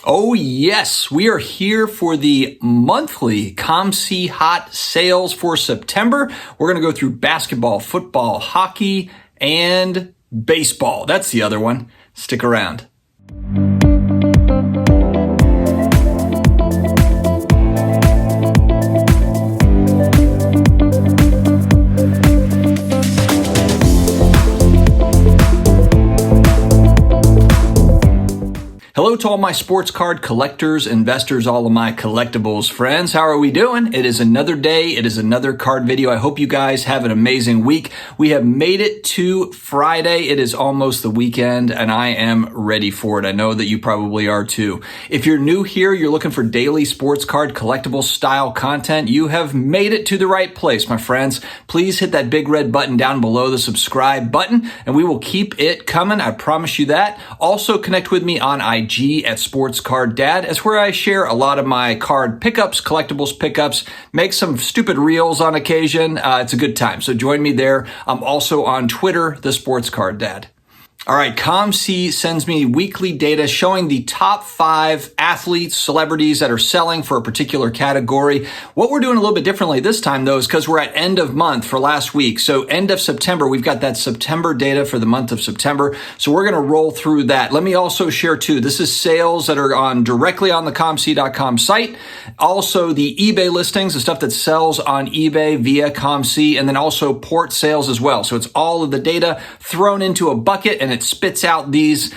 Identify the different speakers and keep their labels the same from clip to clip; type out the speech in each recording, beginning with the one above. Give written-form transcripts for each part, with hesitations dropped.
Speaker 1: Oh yes, we are here for the monthly COMC hot sales for September. We're going to go through basketball, football, hockey, and baseball. That's the other one. Stick around. Hello to all my sports card collectors, investors, all of my collectibles friends. How are we doing? It is another day. It is another card video. I hope you guys have an amazing week. We have made it to Friday. It is almost the weekend and I am ready for it. I know that you probably are too. If you're new here, you're looking for daily sports card collectible style content, you have made it to the right place, my friends. Please hit that big red button down below, the subscribe button, and we will keep it coming. I promise you that. Also connect with me on IG at Sports Card Dad. It's where I share a lot of my card pickups, collectibles pickups, make some stupid reels on occasion. It's a good time. So join me there. I'm also on Twitter, the Sports Card Dad. All right, COMC sends me weekly data showing the top 5 athletes, celebrities that are selling for a particular category. What we're doing a little bit differently this time, though, is because we're at end of month for last week. So end of September, we've got that September data for the month of September. So we're going to roll through that. Let me also share, too, this is sales that are directly on the COMC.com site. Also, the eBay listings, the stuff that sells on eBay via COMC, and then also port sales as well. So it's all of the data thrown into a bucket, and it spits out these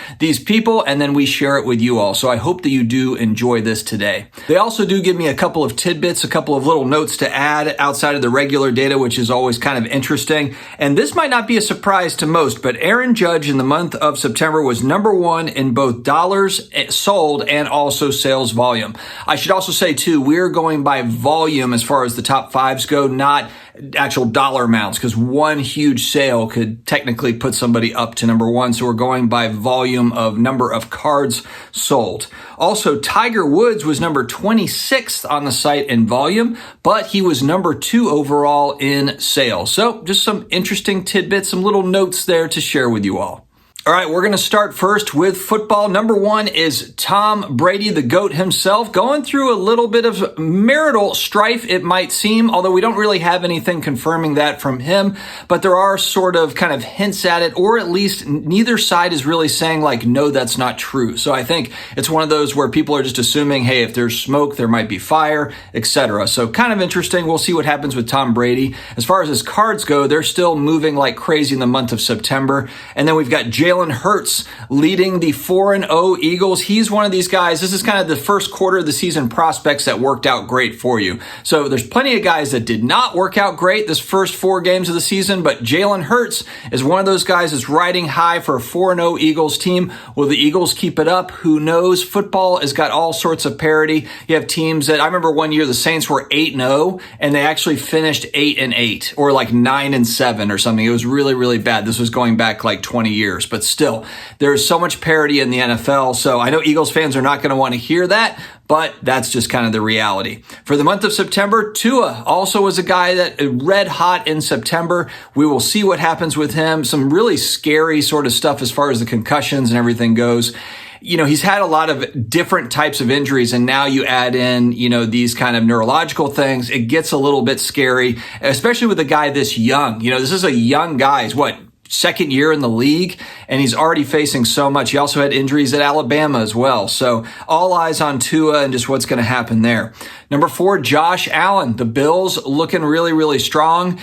Speaker 1: people, and then we share it with you all. So I hope that you do enjoy this today. They also do give me a couple of tidbits, a couple of little notes to add outside of the regular data, which is always kind of interesting. And this might not be a surprise to most, but Aaron Judge in the month of September was number 1 in both dollars sold and also sales volume. I should also say too, we're going by volume as far as the top 5s go, not actual dollar amounts, because one huge sale could technically put somebody up to number 1. So we're going by volume of number of cards sold. Also, Tiger Woods was number 26th on the site in volume, but he was number 2 overall in sales. So just some interesting tidbits, some little notes there to share with you all. All right, we're going to start first with football. Number 1 is Tom Brady, the GOAT himself, going through a little bit of marital strife, it might seem, although we don't really have anything confirming that from him, but there are sort of kind of hints at it, or at least neither side is really saying like, no, that's not true. So I think it's one of those where people are just assuming, hey, if there's smoke, there might be fire, etc. So kind of interesting. We'll see what happens with Tom Brady. As far as his cards go, they're still moving like crazy in the month of September. And then we've got Jalen Hurts leading the 4-0 Eagles. He's one of these guys. This is kind of the first quarter of the season prospects that worked out great for you. So there's plenty of guys that did not work out great this first 4 games of the season, but Jalen Hurts is one of those guys that's riding high for a 4-0 Eagles team. Will the Eagles keep it up? Who knows? Football has got all sorts of parity. You have teams that, I remember one year the Saints were 8-0 and they actually finished 8-8 or like 9-7 or something. It was really, really bad. This was going back like 20 years, but still, there's so much parity in the NFL. So I know Eagles fans are not going to want to hear that, but that's just kind of the reality. For the month of September, Tua also was a guy that red hot in September. We will see what happens with him. Some really scary sort of stuff as far as the concussions and everything goes. You know, he's had a lot of different types of injuries, and now you add in, you know, these kind of neurological things. It gets a little bit scary, especially with a guy this young. You know, this is a young guy. He's what? Second year in the league, and he's already facing so much. He also had injuries at Alabama as well. So all eyes on Tua and just what's going to happen there. Number 4, Josh Allen. The Bills looking really, really strong.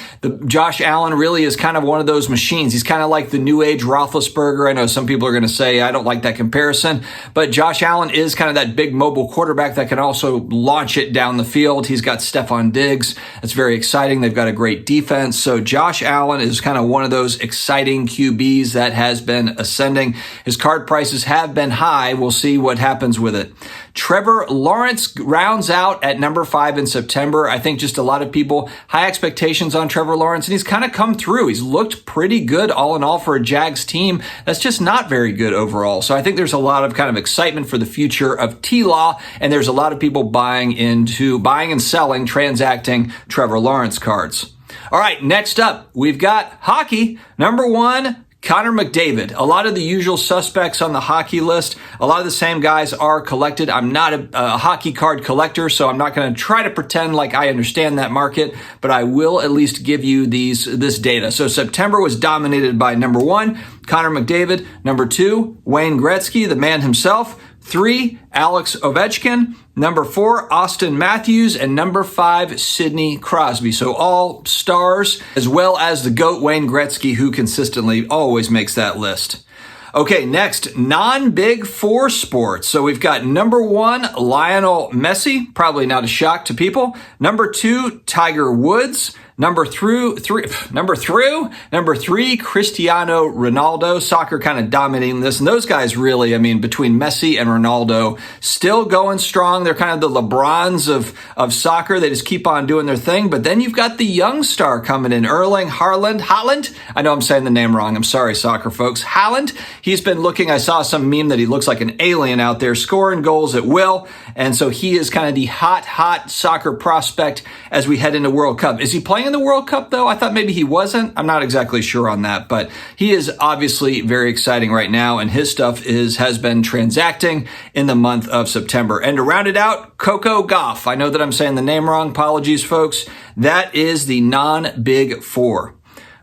Speaker 1: Josh Allen really is kind of one of those machines. He's kind of like the new age Roethlisberger. I know some people are going to say, I don't like that comparison, but Josh Allen is kind of that big mobile quarterback that can also launch it down the field. He's got Stephon Diggs. That's very exciting. They've got a great defense. So Josh Allen is kind of one of those exciting QBs that has been ascending. His card prices have been high. We'll see what happens with it. Trevor Lawrence rounds out at number 5 in September. I think just a lot of people, high expectations on Trevor Lawrence, and he's kind of come through. He's looked pretty good all in all for a Jags team that's just not very good overall. So I think there's a lot of kind of excitement for the future of T-Law, and there's a lot of people buying and selling, transacting Trevor Lawrence cards. All right, next up, we've got hockey. Number 1, Connor McDavid. A lot of the usual suspects on the hockey list, a lot of the same guys are collected. I'm not a hockey card collector, so I'm not going to try to pretend like I understand that market, but I will at least give you this data. So September was dominated by number 1, Connor McDavid, number 2, Wayne Gretzky, the man himself, 3, Alex Ovechkin, number 4, Austin Matthews, and number 5, Sidney Crosby. So all stars, as well as the GOAT Wayne Gretzky, who consistently always makes that list. Okay, next, non-Big Four sports. So we've got number 1, Lionel Messi, probably not a shock to people. Number 2, Tiger Woods. Number 3, Cristiano Ronaldo. Soccer kind of dominating this. And those guys really, between Messi and Ronaldo, still going strong. They're kind of the LeBrons of soccer. They just keep on doing their thing. But then you've got the young star coming in, Erling Haaland. I know I'm saying the name wrong. I'm sorry, soccer folks. Haaland, he's been looking, I saw some meme that he looks like an alien out there, scoring goals at will. And so he is kind of the hot soccer prospect as we head into World Cup. Is he playing in the World Cup, though? I thought maybe he wasn't. I'm not exactly sure on that, but he is obviously very exciting right now, and his stuff has been transacting in the month of September. And to round it out, Coco Gauff. I know that I'm saying the name wrong. Apologies, folks. That is the non-Big Four.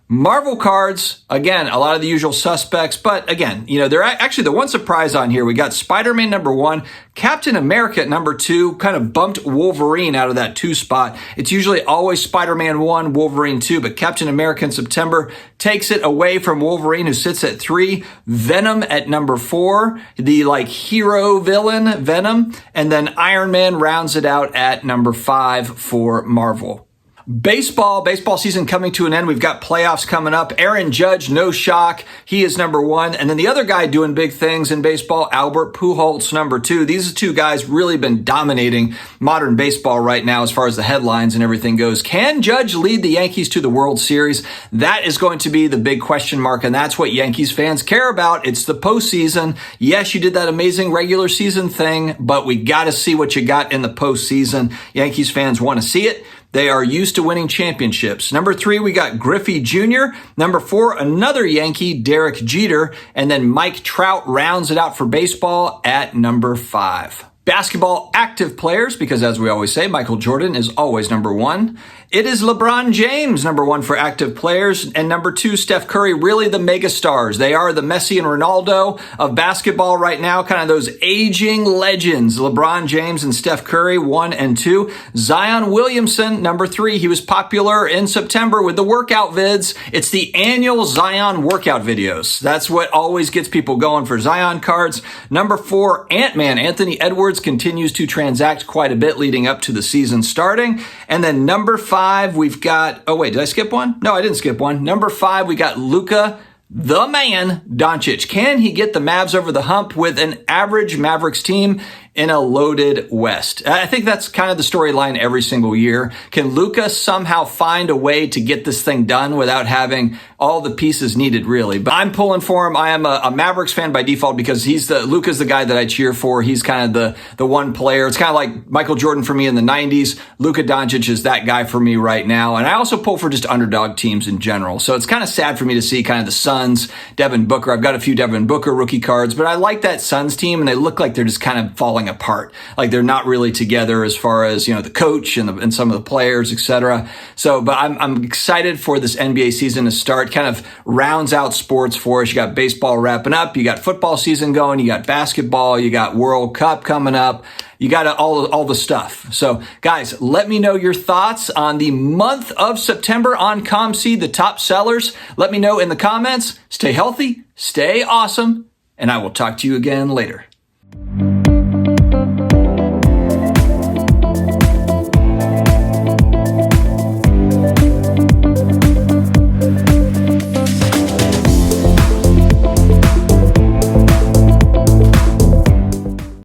Speaker 1: Marvel cards, again, a lot of the usual suspects, but again, they're actually the one surprise on here. We got Spider-Man number 1, Captain America at number 2, kind of bumped Wolverine out of that 2 spot. It's usually always Spider-Man 1, Wolverine 2, but Captain America in September takes it away from Wolverine, who sits at 3, Venom at number 4, the hero villain Venom, and then Iron Man rounds it out at number 5 for Marvel. Baseball season coming to an end. We've got playoffs coming up. Aaron Judge, no shock. He is number 1. And then the other guy doing big things in baseball, Albert Pujols, number 2. These 2 guys really been dominating modern baseball right now as far as the headlines and everything goes. Can Judge lead the Yankees to the World Series? That is going to be the big question mark, and that's what Yankees fans care about. It's the postseason. Yes, you did that amazing regular season thing, but we got to see what you got in the postseason. Yankees fans want to see it. They are used to winning championships. Number 3, we got Griffey Jr. Number 4, another Yankee, Derek Jeter. And then Mike Trout rounds it out for baseball at number 5. Basketball active players, because as we always say, Michael Jordan is always number 1. It is LeBron James, number 1 for active players, and number 2, Steph Curry, really the mega stars. They are the Messi and Ronaldo of basketball right now, kind of those aging legends. LeBron James and Steph Curry, 1 and 2. Zion Williamson, number 3. He was popular in September with the workout vids. It's the annual Zion workout videos. That's what always gets people going for Zion cards. Number 4, Ant-Man, Anthony Edwards, continues to transact quite a bit leading up to the season starting. And then number 5, we've got, did I skip one? No, I didn't skip one. Number 5, we got Luka, the man, Doncic. Can he get the Mavs over the hump with an average Mavericks team in a loaded West? I think that's kind of the storyline every single year. Can Luka somehow find a way to get this thing done without having all the pieces needed, really? But I'm pulling for him. I am a Mavericks fan by default because Luka's the guy that I cheer for. He's kind of the one player. It's kind of like Michael Jordan for me in the 90s. Luka Doncic is that guy for me right now. And I also pull for just underdog teams in general. So it's kind of sad for me to see kind of the Suns, Devin Booker. I've got a few Devin Booker rookie cards, but I like that Suns team, and they look like they're just kind of falling apart. Like they're not really together as far as, the coach and some of the players, etc. So, but I'm excited for this NBA season to start. Kind of rounds out sports for us. You got baseball wrapping up. You got football season going. You got basketball. You got World Cup coming up. You got all the stuff. So guys, let me know your thoughts on the month of September on COMC, the top sellers. Let me know in the comments. Stay healthy, stay awesome, and I will talk to you again later.